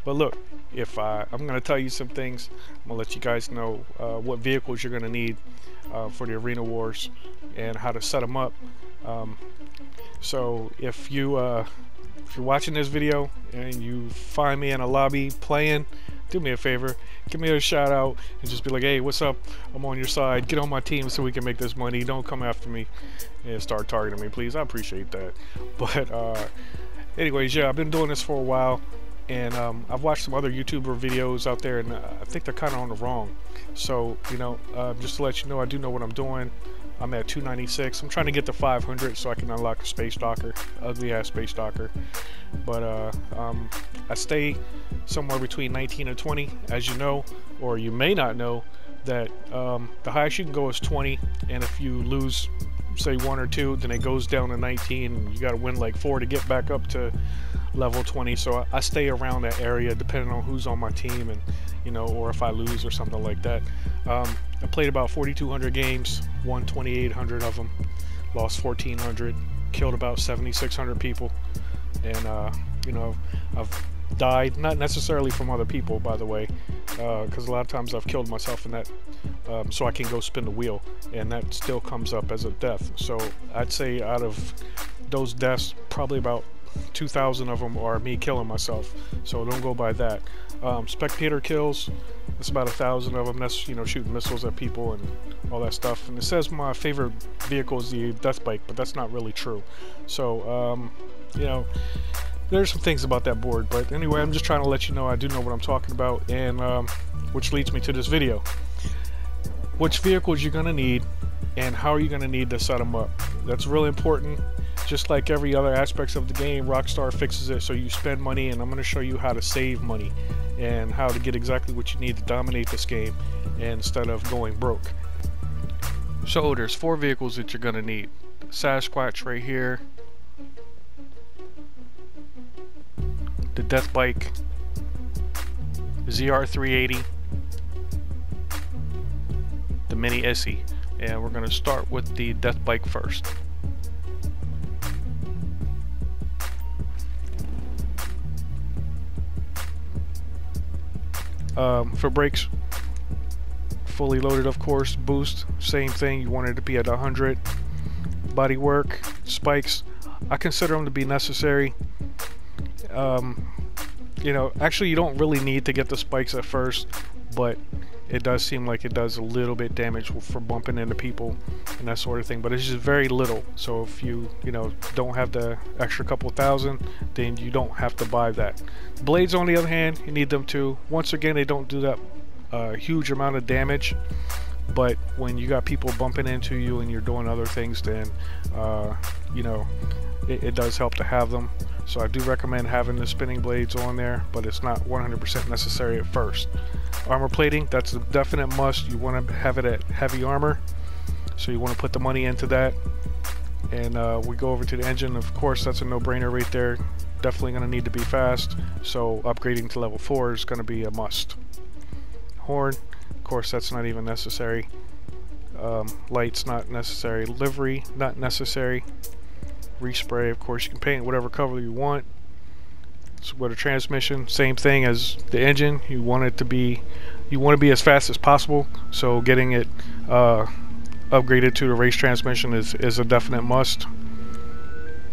But look, if I'm gonna tell you some things, I'm gonna let you guys know what vehicles you're gonna need for the arena wars and how to set them up. So if you're watching this video and you find me in a lobby playing, do me a favor, give me a shout out and just be like, hey, what's up, I'm on your side, get on my team so we can make this money. Don't come after me and start targeting me, please. I appreciate that. But anyways, yeah, I've been doing this for a while, and I've watched some other YouTuber videos out there, and I think they're kind of on the wrong. So, you know, just to let you know, I do know what I'm doing. I'm at 296. I'm trying to get to 500 so I can unlock a space docker, ugly ass space docker. But I stay somewhere between 19 and 20, as you know, or you may not know, that the highest you can go is 20, and if you lose, say, 1 or 2, then it goes down to 19, and you got to win like 4 to get back up to level 20. So I stay around that area depending on who's on my team, and you know, or if I lose or something like that. I played about 4,200 games, won 2,800 of them, lost 1,400, killed about 7,600 people, and you know, I've died, not necessarily from other people, by the way, because a lot of times I've killed myself in that, so I can go spin the wheel, and that still comes up as a death. So I'd say out of those deaths, probably about 2,000 of them are me killing myself, so don't go by that. Spectator kills, that's about 1,000 of them. That's, you know, shooting missiles at people and all that stuff. And it says my favorite vehicle is the death bike, but that's not really true. So you know, there's some things about that board, but anyway, I'm just trying to let you know I do know what I'm talking about, and which leads me to this video. Which vehicles you're gonna need and how are you gonna need to set them up? That's really important. Just like every other aspects of the game, Rockstar fixes it so you spend money, and I'm going to show you how to save money and how to get exactly what you need to dominate this game instead of going broke. So there's 4 vehicles that you're going to need. Sasquatch right here, the Death Bike, ZR380, the MiniSC, and we're going to start with the Death Bike first. For brakes, fully loaded, of course. Boost, same thing, you want it to be at 100. Body work, spikes, I consider them to be necessary. You know, actually you don't really need to get the spikes at first, but it does seem like it does a little bit damage for bumping into people and that sort of thing, but it's just very little. So if you know, don't have the extra couple thousand, then you don't have to buy that. Blades, on the other hand, you need them too. Once again, they don't do that huge amount of damage, but when you got people bumping into you and you're doing other things, then you know, it does help to have them. So I do recommend having the spinning blades on there, but it's not 100% necessary at first. Armor plating, that's a definite must. You want to have it at heavy armor, so you want to put the money into that. And we go over to the engine. Of course, that's a no-brainer right there. Definitely going to need to be fast, so upgrading to level 4 is going to be a must. Horn, of course, that's not even necessary. Lights, not necessary. Livery, not necessary. Respray, of course, you can paint whatever color you want. So with a transmission, same thing as the engine. You want it to be, you want to be as fast as possible, so getting it upgraded to the race transmission is a definite must.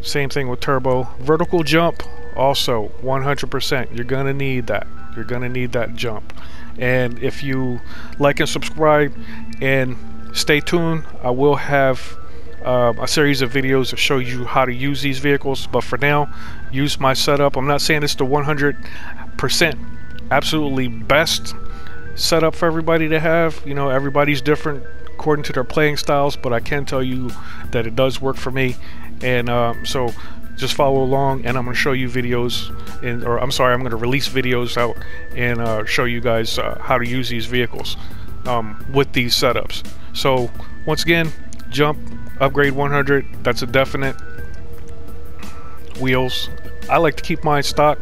Same thing with turbo. Vertical jump, also 100%. You're gonna need that. You're gonna need that jump. And if you like and subscribe and stay tuned, I will have a series of videos to show you how to use these vehicles, but for now, use my setup. I'm not saying it's the 100% absolutely best setup for everybody to have. You know, everybody's different according to their playing styles, but I can tell you that it does work for me. And so just follow along, and I'm going to show you videos, or I'm sorry, I'm going to release videos out and show you guys how to use these vehicles with these setups. So once again, jump, upgrade 100, that's a definite. Wheels, I like to keep mine stock.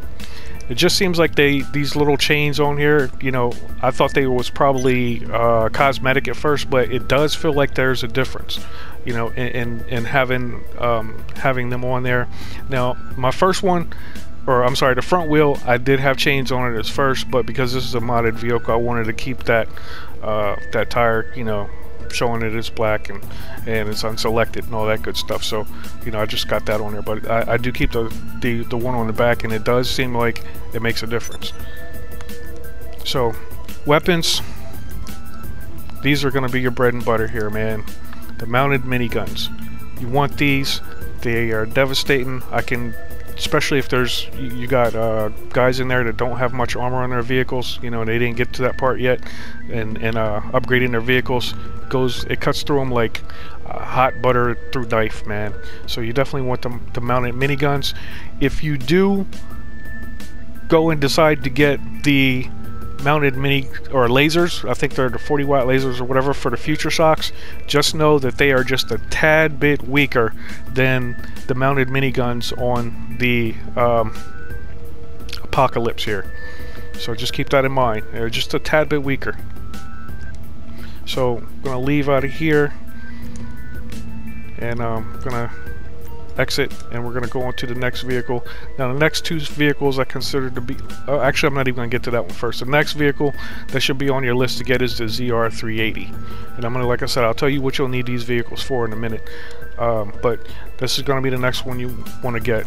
It just seems like these little chains on here, you know, I thought they was probably cosmetic at first, but it does feel like there's a difference, you know, in having them on there. Now, my first one, or I'm sorry, the front wheel, I did have chains on it as first, but because this is a modded vehicle, I wanted to keep that that tire, you know, showing it is black and it's unselected and all that good stuff. So, you know, I just got that on there, but I do keep the one on the back, and it does seem like it makes a difference. So, weapons, these are going to be your bread and butter here, man. The mounted miniguns. You want these. They are devastating. I can, especially if there's, you got guys in there that don't have much armor on their vehicles, you know, they didn't get to that part yet, and upgrading their vehicles it cuts through them like hot butter through knife, man. So you definitely want the mounted miniguns. If you do go and decide to get the mounted mini or lasers, I think they're the 40-watt lasers or whatever for the future shocks, just know that they are just a tad bit weaker than the mounted miniguns on the Apocalypse here. So just keep that in mind. They're just a tad bit weaker. So I'm gonna leave out of here, and I'm gonna exit, and we're gonna go on to the next vehicle. Now the next two vehicles I consider to be, actually I'm not even gonna get to that one first. The next vehicle that should be on your list to get is the ZR380, and I'm gonna, like I said, I'll tell you what you'll need these vehicles for in a minute, but this is gonna be the next one you want to get.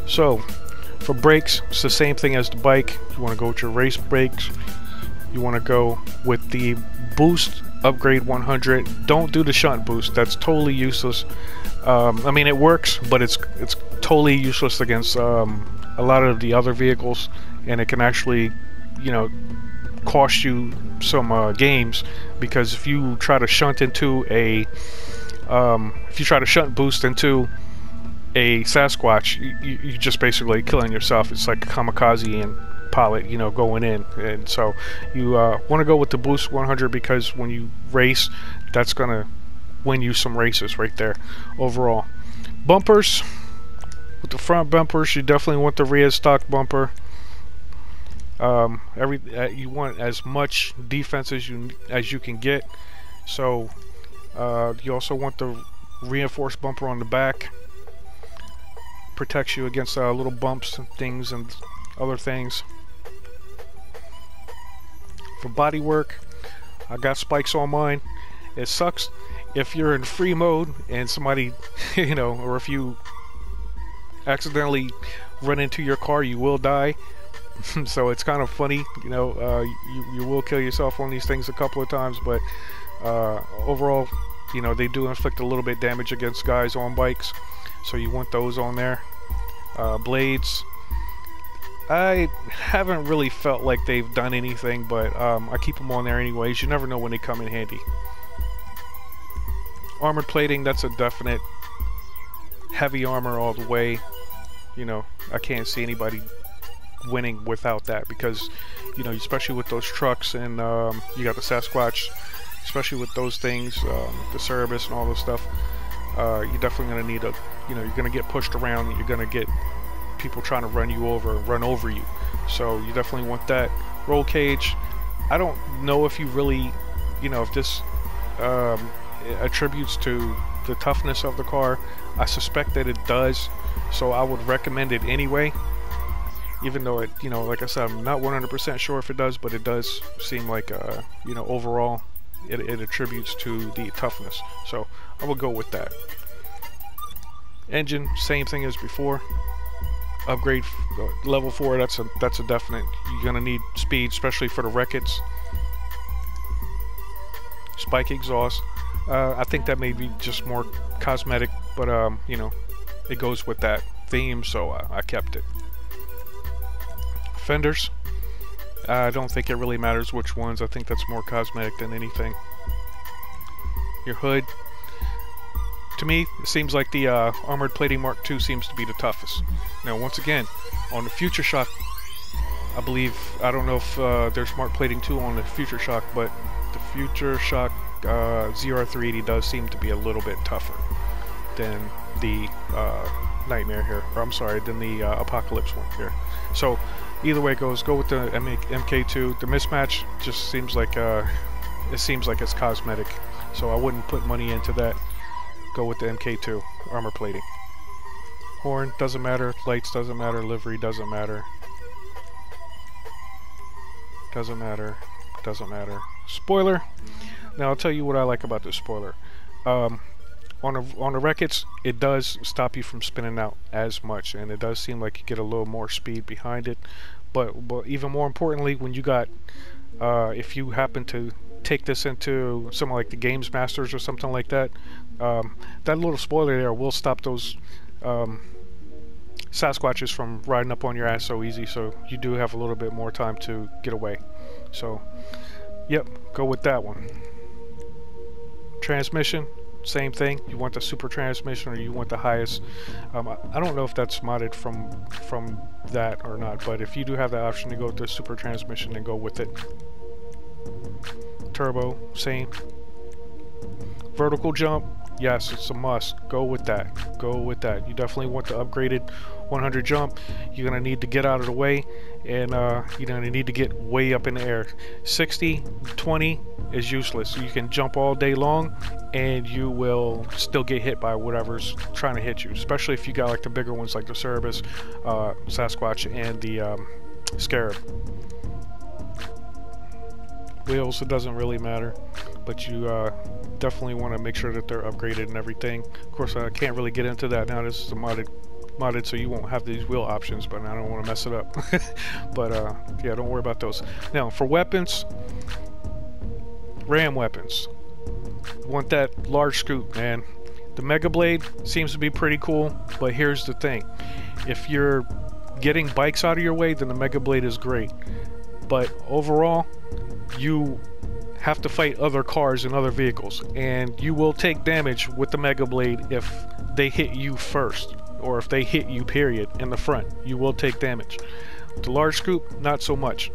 So for brakes, it's the same thing as the bike. You want to go with your race brakes. You want to go with the boost upgrade 100. Don't do the shunt boost. That's totally useless. I mean, it works, but it's totally useless against a lot of the other vehicles, and it can actually, you know, cost you some games, because if you try to shunt into a boost into a Sasquatch, you just basically killing yourself. It's like a kamikaze and pilot, you know, going in. And so you want to go with the boost 100, because when you race, that's gonna win you some races right there. Overall, bumpers, with the front bumpers, you definitely want the rear stock bumper. You want as much defense as you can get. So you also want the reinforced bumper on the back. Protects you against little bumps and things and other things. For body work, I got spikes on mine. It sucks if you're in free mode and somebody, you know, or if you accidentally run into your car, you will die. So it's kind of funny, you know, you will kill yourself on these things a couple of times, but overall, you know, they do inflict a little bit damage against guys on bikes. So you want those on there. Blades, I haven't really felt like they've done anything, but I keep them on there anyways. You never know when they come in handy. Armored plating, that's a definite. Heavy armor all the way. You know, I can't see anybody winning without that, because, you know, especially with those trucks, and you got the Sasquatch, especially with those things, the Cerebus and all this stuff. You're definitely going to need you know, you're going to get pushed around, and you're going to get people trying to run you over, run over you. So you definitely want that. Roll cage, I don't know if you really, you know, if this attributes to the toughness of the car. I suspect that it does, so I would recommend it anyway. Even though it, you know, like I said, I'm not 100% sure if it does, but it does seem like, you know, overall, it attributes to the toughness. So I would go with that. Engine, same thing as before. Upgrade level 4. That's a definite. You're gonna need speed, especially for the wreckets. Spike exhaust. I think that may be just more cosmetic, but you know, it goes with that theme, so I kept it. Fenders. I don't think it really matters which ones. I think that's more cosmetic than anything. Your hood. To me, it seems like the Armored Plating Mark II seems to be the toughest. Now, once again, on the Future Shock, I believe, I don't know if there's Mark Plating 2 on the Future Shock, but the Future Shock ZR380 does seem to be a little bit tougher than the Nightmare here, or I'm sorry, than the Apocalypse one here. So, either way it goes, go with the MK2. The mismatch just seems like it seems like it's cosmetic, so I wouldn't put money into that. go with the MK2 armor plating. Horn doesn't matter, lights doesn't matter, livery doesn't matter. Doesn't matter, doesn't matter. Spoiler. Now I'll tell you what I like about this spoiler. On the Wreck-Its, it does stop you from spinning out as much, and it does seem like you get a little more speed behind it. But even more importantly, when you got, if you happen to take this into something like the Games Masters or something like that, that little spoiler there will stop those Sasquatches from riding up on your ass so easy, so you do have a little bit more time to get away. So, yep, go with that one. Transmission, same thing. You want the super transmission or you want the highest. I don't know if that's modded from that or not, but if you do have the option to go with the super transmission, then go with it. Turbo, same. Vertical jump, yes, it's a must. Go with that. Go with that. You definitely want the upgraded 100 jump. You're gonna need to get out of the way, and you're gonna need to get way up in the air. 60, 20 is useless. You can jump all day long, and you will still get hit by whatever's trying to hit you. Especially if you got like the bigger ones, like the Cerebus, Sasquatch, and the Scarab. Wheels, it doesn't really matter, but you definitely want to make sure that they're upgraded and everything. Of course, I can't really get into that now. This is a modded, so you won't have these wheel options, but I don't want to mess it up. But yeah, don't worry about those. Now, for weapons, ram weapons. You want that large scoop, man. The Mega Blade seems to be pretty cool, but here's the thing. If you're getting bikes out of your way, then the Mega Blade is great. But overall, you have to fight other cars and other vehicles, and you will take damage with the Mega Blade if they hit you first, or if they hit you period in the front. You will take damage. The large scoop, not so much.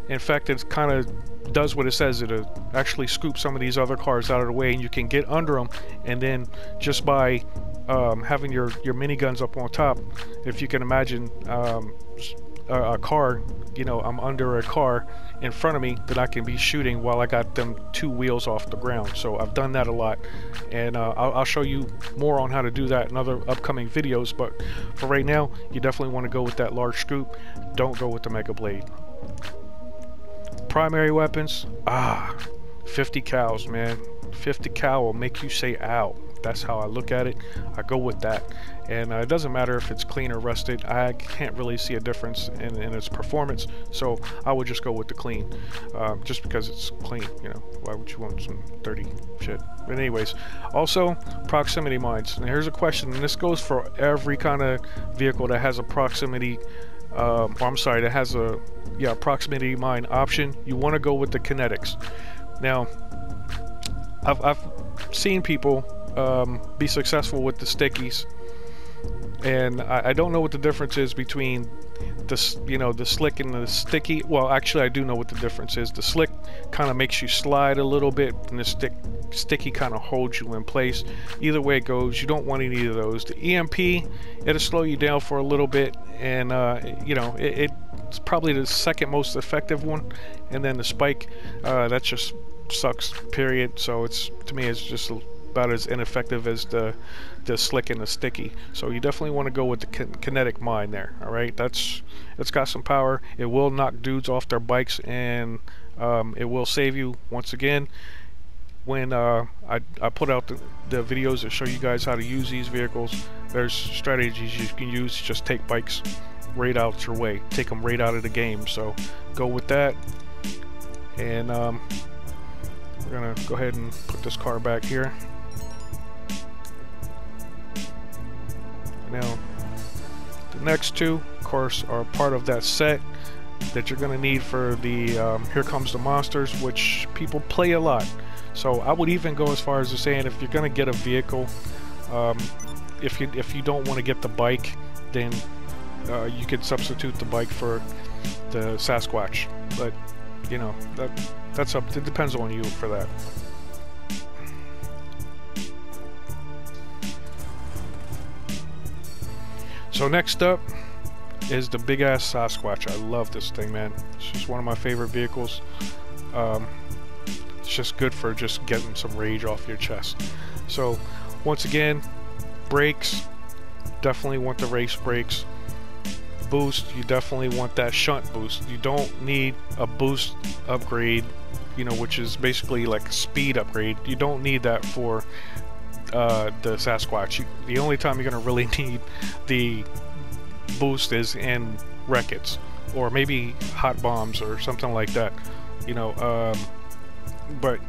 In fact, it kind of does what it says. It actually scoops some of these other cars out of the way, and you can get under them, and then just by having your miniguns up on top, if you can imagine a car, you know, I'm under a car in front of me that I can be shooting while I got them two wheels off the ground. So I've done that a lot, and I'll show you more on how to do that in other upcoming videos, but for right now, you definitely want to go with that large scoop. Don't go with the Mega Blade. Primary weapons, 50 cals, man. 50 cal will make you say ow. That's how I look at it. I go with that, and it doesn't matter if it's clean or rusted. I can't really see a difference in its performance, so I would just go with the clean, just because it's clean. You know, why would you want some dirty shit? But anyways, also proximity mines. And here's a question, and this goes for every kind of vehicle that has a proximity. That has a proximity mine option. You want to go with the kinetics. Now, I've seen people be successful with the stickies, and I don't know what the difference is between this, you know, the slick and the sticky. Well, actually I do know what the difference is. The slick kind of makes you slide a little bit, and the sticky kind of holds you in place. Either way it goes, you don't want any of those. The EMP, it'll slow you down for a little bit, and you know, it's probably the second most effective one, and then the spike, that just sucks, period. So it's, to me, it's just about as ineffective as the slick and the sticky. So you definitely want to go with the kinetic mine there. All right, it's got some power. It will knock dudes off their bikes, and it will save you. Once again, when I put out the videos that show you guys how to use these vehicles, there's strategies you can use to just take bikes right out your way, take them right out of the game. So go with that, and we're gonna go ahead and put this car back here. Now, the next two, of course, are part of that set that you're going to need for the Here Comes the Monsters, which people play a lot. So I would even go as far as to saying, if you're going to get a vehicle, if you don't want to get the bike, then you could substitute the bike for the Sasquatch. But you know, that's up. It depends on you for that. So next up is the big ass Sasquatch. I love this thing, man. It's just one of my favorite vehicles. It's just good for just getting some rage off your chest. So Once again, brakes, definitely want the race brakes. Boost, you definitely want that shunt boost. You don't need a boost upgrade, you know, which is basically like a speed upgrade. You don't need that for the Sasquatch. The only time you're gonna really need the boost is in wreckets, or maybe hot bombs or something like that, you know. But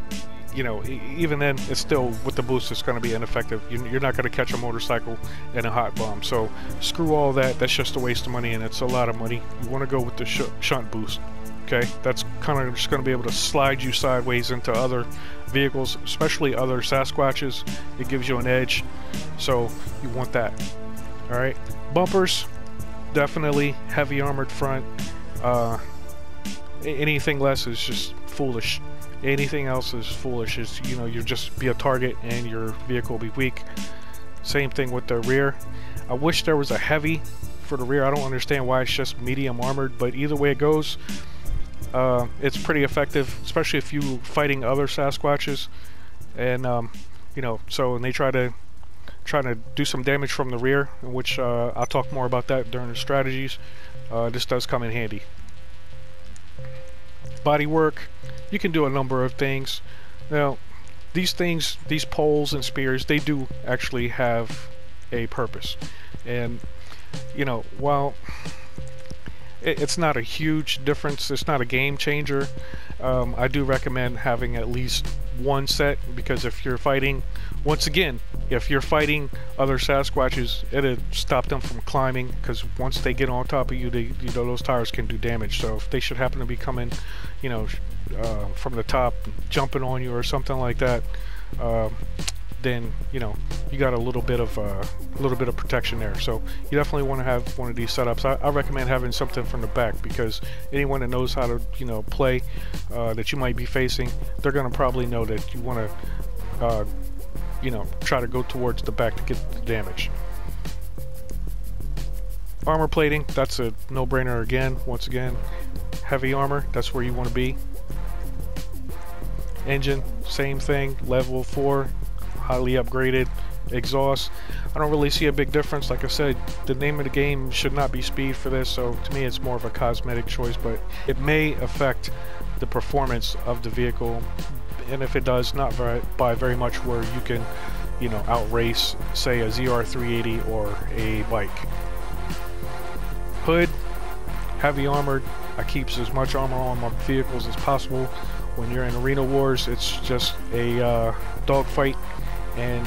you know, even then, it's still, with the boost, it's going to be ineffective. You're not going to catch a motorcycle in a hot bomb. So screw all that. That's just a waste of money, and it's a lot of money. You want to go with the shunt boost. Okay, that's kind of just going to be able to slide you sideways into other vehicles, especially other Sasquatches. It gives you an edge, so you want that. All right, bumpers, definitely heavy armored front. Anything less is just foolish. Anything else is foolish. Is, you know, you'll just be a target and your vehicle will be weak. Same thing with the rear. I wish there was a heavy for the rear. I don't understand why it's just medium armored, but either way it goes, it's pretty effective, especially if you fighting other Sasquatches. And you know, so and they try to do some damage from the rear, which I'll talk more about that during the strategies. This does come in handy. Body work, you can do a number of things. Now, these things, these poles and spears, they do actually have a purpose. And, you know, while it's not a huge difference, it's not a game changer, I do recommend having at least one set, because if you're fighting, once again, if you're fighting other Sasquatches, it'll stop them from climbing, because once they get on top of you, they, you know, those tires can do damage. So if they should happen to be coming, you know, from the top, jumping on you or something like that, then, you know, you got a little bit of protection there. So you definitely want to have one of these setups. I recommend having something from the back, because anyone that knows how to, you know, play that you might be facing, they're going to probably know that you want to you know, try to go towards the back to get the damage. Armor plating, that's a no-brainer again. Once again, heavy armor, that's where you want to be. Engine, same thing, level 4, highly upgraded. Exhaust, I don't really see a big difference. Like I said, the name of the game should not be speed for this, so to me it's more of a cosmetic choice, but it may affect the performance of the vehicle, and if it does, not by very much, where you can, you know, outrace, say, a ZR380 or a bike. Hood, heavy armored. I keeps as much armor on my vehicles as possible. When you're in arena wars, it's just a dogfight, and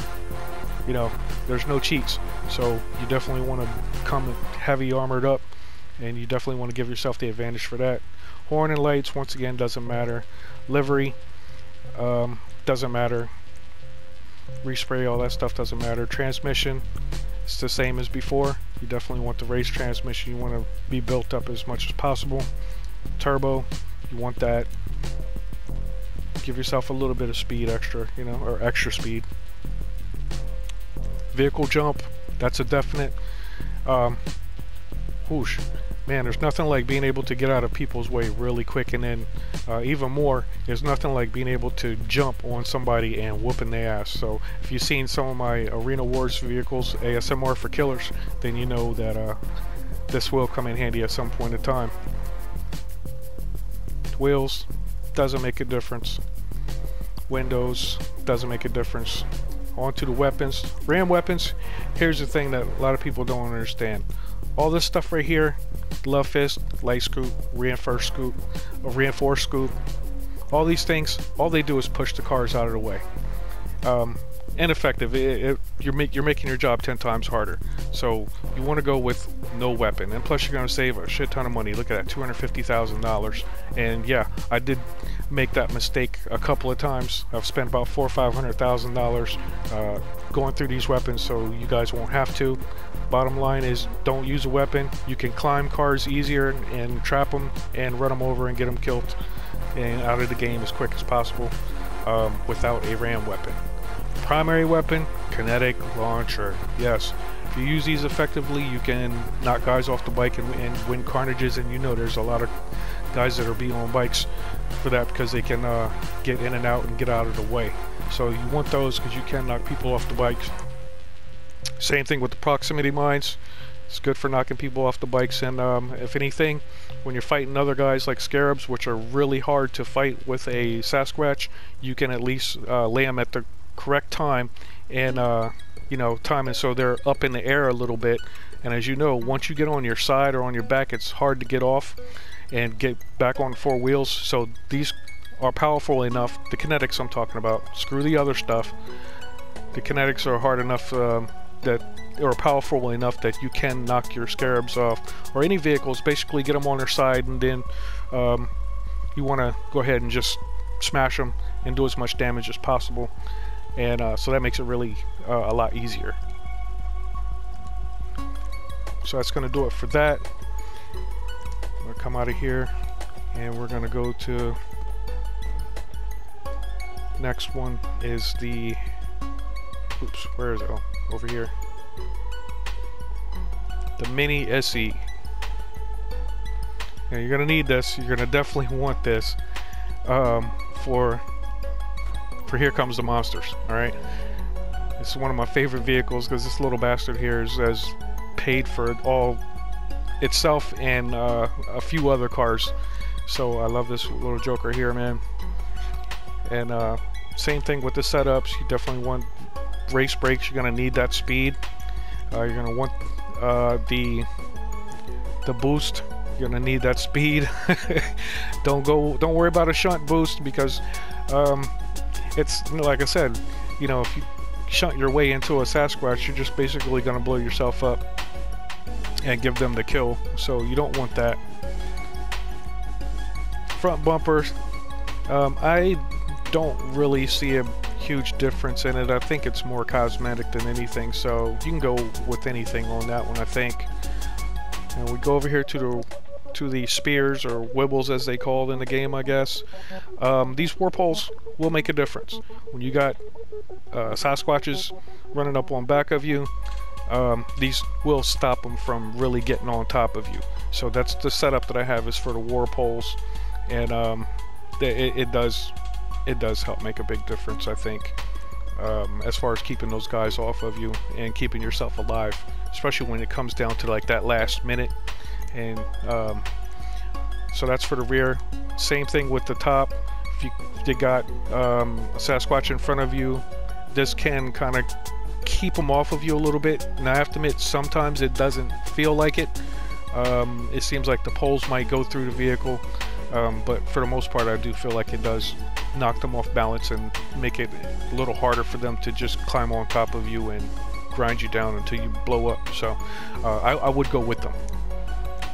you know, there's no cheats. So you definitely want to come heavy armored up, and you definitely want to give yourself the advantage for that. Horn and lights, once again, doesn't matter. Livery, doesn't matter. Respray, all that stuff doesn't matter. Transmission, it's the same as before. You definitely want the race transmission. You want to be built up as much as possible. Turbo, you want that. Give yourself a little bit of speed extra, you know, or extra speed. Vehicle jump, that's a definite. Whoosh, man, there's nothing like being able to get out of people's way really quick, and then even more, there's nothing like being able to jump on somebody and whooping their ass. So if you've seen some of my Arena Wars vehicles, ASMR for killers, then you know that this will come in handy at some point in time. Wheels, doesn't make a difference. Windows, doesn't make a difference. On to the weapons. Ram weapons, here's the thing that a lot of people don't understand. All this stuff right here, love fist, light scoop, reinforced scoop, all these things, all they do is push the cars out of the way. Ineffective. You're making your job 10 times harder. So you want to go with no weapon, and plus you're going to save a shit ton of money. Look at that, $250,000. And yeah, I did make that mistake a couple of times. I've spent about $400,000 or $500,000 going through these weapons, so you guys won't have to. Bottom line is, don't use a weapon. You can climb cars easier and trap them and run them over and get them killed and out of the game as quick as possible without a ram weapon. Primary weapon, kinetic launcher. Yes, if you use these effectively, you can knock guys off the bike and win carnages, and you know there's a lot of guys that are being on bikes for that, because they can get in and out and get out of the way. So you want those because you can knock people off the bikes. Same thing with the proximity mines. It's good for knocking people off the bikes, and if anything, when you're fighting other guys like scarabs, which are really hard to fight with a Sasquatch, you can at least lay them at the correct time, and you know, time it so they're up in the air a little bit. And as you know, once you get on your side or on your back, it's hard to get off and get back on 4 wheels. So these are powerful enough. The kinetics I'm talking about. Screw the other stuff. The kinetics are hard enough that or powerful enough that you can knock your scarabs off, or any vehicles. Basically get them on their side, and then you want to go ahead and just smash them and do as much damage as possible, and so that makes it really a lot easier. So that's going to do it for that. I'm going to come out of here, and we're going to go to next one is the oops, where is it? Oh, over here. The MiniSC. Now you're gonna need this. You're gonna definitely want this for Here Comes the Monsters. All right. This is one of my favorite vehicles because this little bastard here has paid for it all itself and a few other cars. So I love this little joker here, man. And same thing with the setups. You definitely want race brakes. You're gonna need that speed. You're gonna want the boost. You're gonna need that speed. Don't worry about a shunt boost, because it's like I said, you know, if you shunt your way into a Sasquatch, you're just basically gonna blow yourself up and give them the kill. So you don't want that. Front bumpers, I don't really see a huge difference in it. I think it's more cosmetic than anything, so you can go with anything on that one, I think. And we go over here to the spears, or wibbles as they call it in the game, I guess. These warp holes will make a difference. When you got Sasquatches running up on back of you, these will stop them from really getting on top of you. So that's the setup that I have, is for the warp holes, and it does help make a big difference, I think, as far as keeping those guys off of you and keeping yourself alive, especially when it comes down to like that last minute. And so that's for the rear. Same thing with the top. If you got a Sasquatch in front of you, this can kind of keep them off of you a little bit. And I have to admit, sometimes it doesn't feel like it. It seems like the poles might go through the vehicle, but for the most part, I do feel like it does knock them off balance and make it a little harder for them to just climb on top of you and grind you down until you blow up. So I would go with them.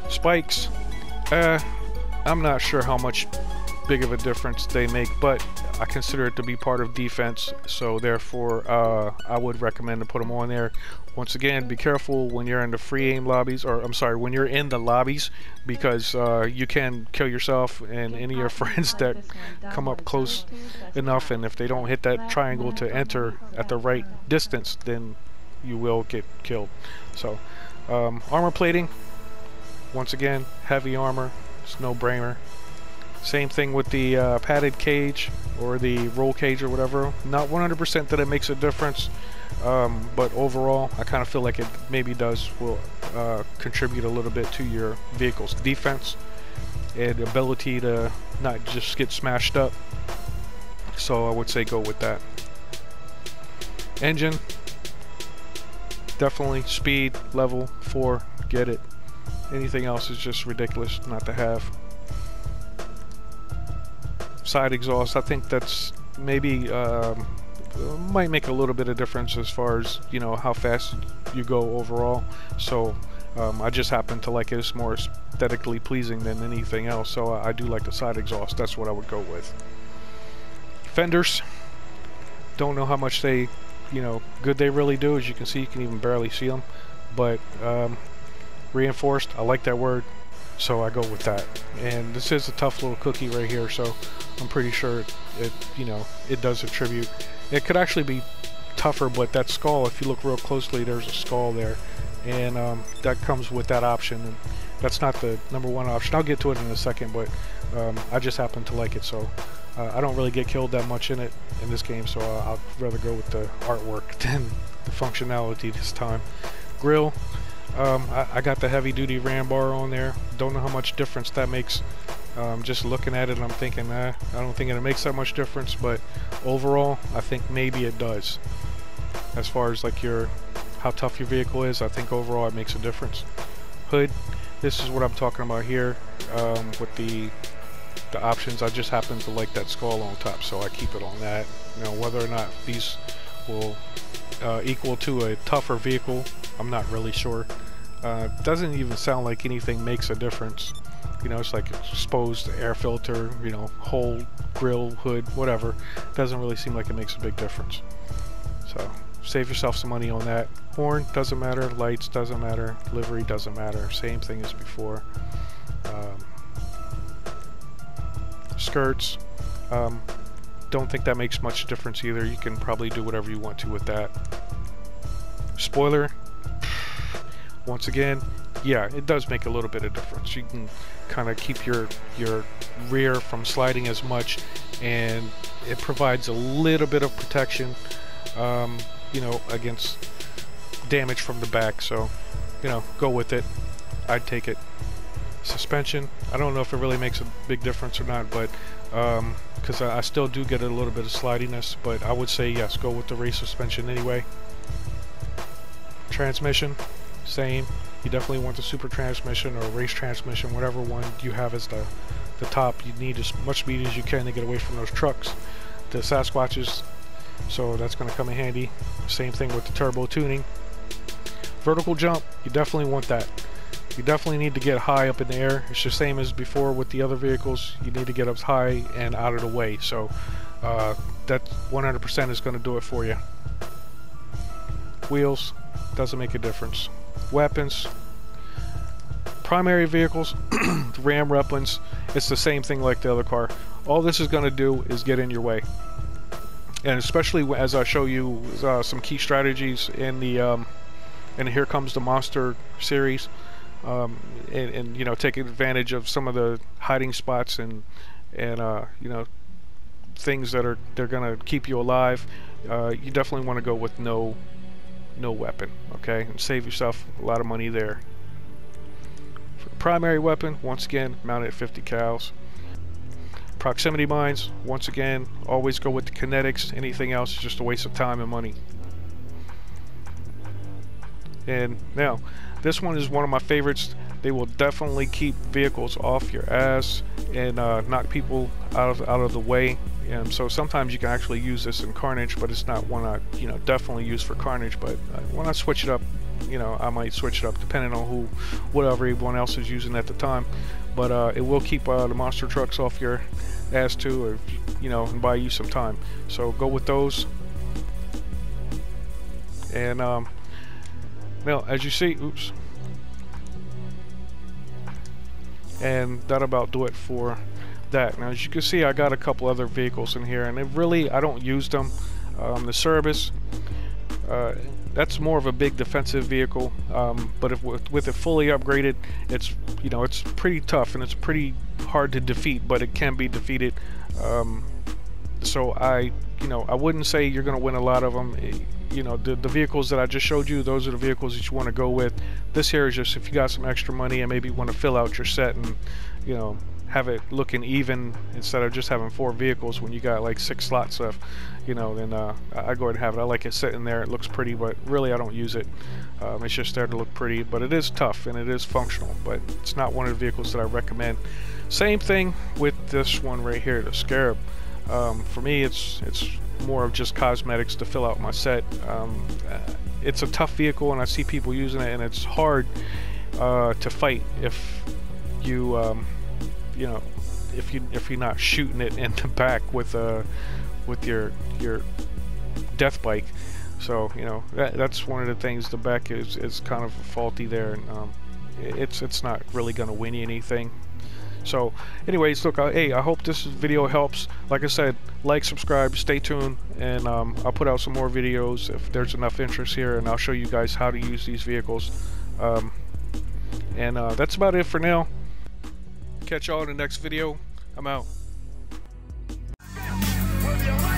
Spikes, I'm not sure how much big of a difference they make, but I consider it to be part of defense, so therefore I would recommend to put them on there. Once again, be careful when you're in the free aim lobbies, or I'm sorry, when you're in the lobbies, because you can kill yourself and any of your friends that come up close enough, and if they don't hit that triangle to enter at the right distance, then you will get killed. So armor plating, once again, heavy armor, it's no brainer. Same thing with the padded cage or the roll cage or whatever. Not 100% that it makes a difference, but overall I kind of feel like it maybe will contribute a little bit to your vehicle's defense and ability to not just get smashed up. So I would say go with that. Engine, definitely speed level 4, get it. Anything else is just ridiculous not to have. Side exhaust, I think that's maybe might make a little bit of difference as far as, you know, how fast you go overall. So I just happen to like it. It's more aesthetically pleasing than anything else, so I do like the side exhaust. That's what I would go with. Fenders, don't know how much they, you know, good they really do. As you can see, you can even barely see them, but reinforced, I like that word, so I go with that. And this is a tough little cookie right here, so I'm pretty sure it you know, it does attribute. It could actually be tougher, but that skull, if you look real closely, there's a skull there, and that comes with that option, and that's not the #1 option. I'll get to it in a second, but I just happen to like it, so I don't really get killed that much in this game, so I'd rather go with the artwork than the functionality this time. Grill, I got the heavy duty ram bar on there. Don't know how much difference that makes. Just looking at it, I'm thinking, I don't think it makes that much difference, but overall, I think maybe it does. As far as like how tough your vehicle is, I think overall it makes a difference. Hood, this is what I'm talking about here, with the options. I just happen to like that skull on top, so I keep it on that. You know, whether or not these will equal to a tougher vehicle, I'm not really sure. Doesn't even sound like anything makes a difference. You know, it's like exposed air filter, you know, whole grill, hood, whatever. Doesn't really seem like it makes a big difference. So save yourself some money on that. Horn doesn't matter, lights doesn't matter, livery doesn't matter, same thing as before. Skirts, don't think that makes much difference either. You can probably do whatever you want to with that. Spoiler, once again, yeah, it does make a little bit of difference. You can kind of keep your rear from sliding as much, and it provides a little bit of protection, you know, against damage from the back. So, you know, go with it. I'd take it. Suspension, I don't know if it really makes a big difference or not, but because I still do get a little bit of slidiness, but I would say yes, go with the race suspension anyway. Transmission, same. You definitely want the super transmission or race transmission, whatever one you have as the top. You need as much speed as you can to get away from those trucks, the Sasquatches, so that's going to come in handy. Same thing with the turbo tuning. Vertical jump, you definitely want that. You definitely need to get high up in the air. It's the same as before with the other vehicles. You need to get up high and out of the way, so that 100% is going to do it for you. Wheels, doesn't make a difference. Weapons, primary vehicles, ram weapons, it's the same thing like the other car. All this is going to do is get in your way, and especially as I show you some key strategies in the Here Comes the Monster series, and you know, taking advantage of some of the hiding spots and you know, things that they're going to keep you alive. You definitely want to go with no weapon, okay, and save yourself a lot of money there. For the primary weapon, once again, mounted at 50 cals. Proximity mines, once again, always go with the kinetics. Anything else is just a waste of time and money. And now, this one is one of my favorites. They will definitely keep vehicles off your ass and knock people out of the way. And so sometimes you can actually use this in Carnage, but it's not one I, you know, definitely use for Carnage. But when I switch it up, you know, I might switch it up depending on whatever everyone else is using at the time. But it will keep the monster trucks off your ass too, or, you know, and buy you some time. So go with those. And well, as you see, oops. And that about do it for that. Now, as you can see, I got a couple other vehicles in here, and I don't use them. The Cerberus, that's more of a big defensive vehicle, but with it fully upgraded, it's, you know, it's pretty tough and it's pretty hard to defeat, but it can be defeated. So I wouldn't say you're going to win a lot of them. You know, the vehicles that I just showed you, those are the vehicles that you want to go with. This here is just if you got some extra money and maybe want to fill out your set and, you know, have it looking even instead of just having 4 vehicles when you got like 6 slots left, you know, then I go ahead and have it. I like it sitting there. It looks pretty, but really I don't use it. It's just there to look pretty, but it is tough and it is functional, but it's not one of the vehicles that I recommend. Same thing with this one right here, the Scarab. For me, it's more of just cosmetics to fill out my set. It's a tough vehicle and I see people using it, and it's hard to fight if you you know, if you're not shooting it in the back with your death bike. So, you know, that's one of the things. The back is kind of faulty there, and it's not really going to win you anything. So anyways, look, hey, I hope this video helps. Like I said, like, subscribe, stay tuned, and I'll put out some more videos if there's enough interest here, and I'll show you guys how to use these vehicles. And that's about it for now. Catch y'all in the next video. I'm out. You're the